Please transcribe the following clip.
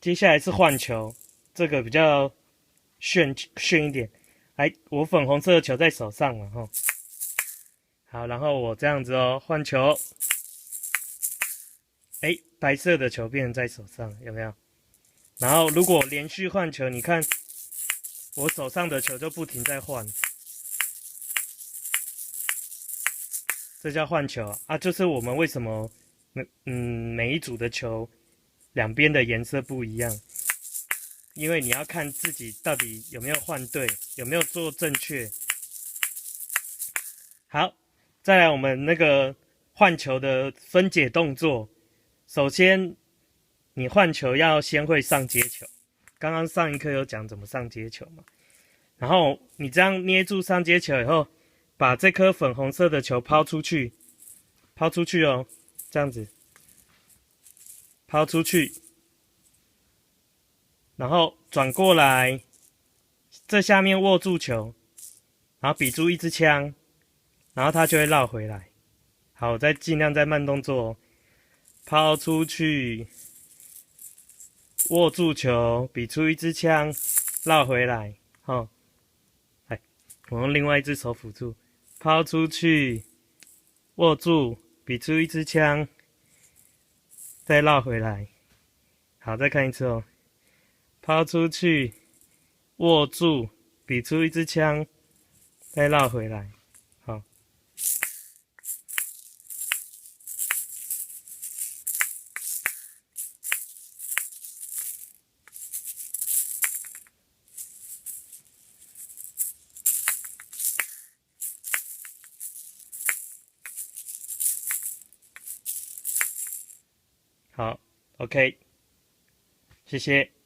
接下来是换球，这个比较炫一点。来，我粉红色的球在手上了哈。好，然后我这样子哦，换球。哎，白色的球变成在手上，有没有？然后如果连续换球，你看我手上的球就不停在换，这叫换球啊。就是我们为什么每一组的球两边的颜色不一样，因为你要看自己到底有没有换对，有没有做正确。好，再来我们那个换球的分解动作。首先，你换球要先会上接球。刚刚上一课有讲怎么上接球嘛。然后你这样捏住上接球以后，把这颗粉红色的球抛出去，抛出去哦，这样子，抛出去，然后转过来，这下面握住球，然后比出一支枪，然后它就会绕回来。好，我再尽量再慢动作哦，抛出去，握住球，比出一支枪，绕回来。好，来，我用另外一只手辅助，抛出去，握住，比出一支枪，再绕回来。好，再看一次哦，抛出去，握住，比出一支枪，再绕回来。好，好 ，OK，谢谢。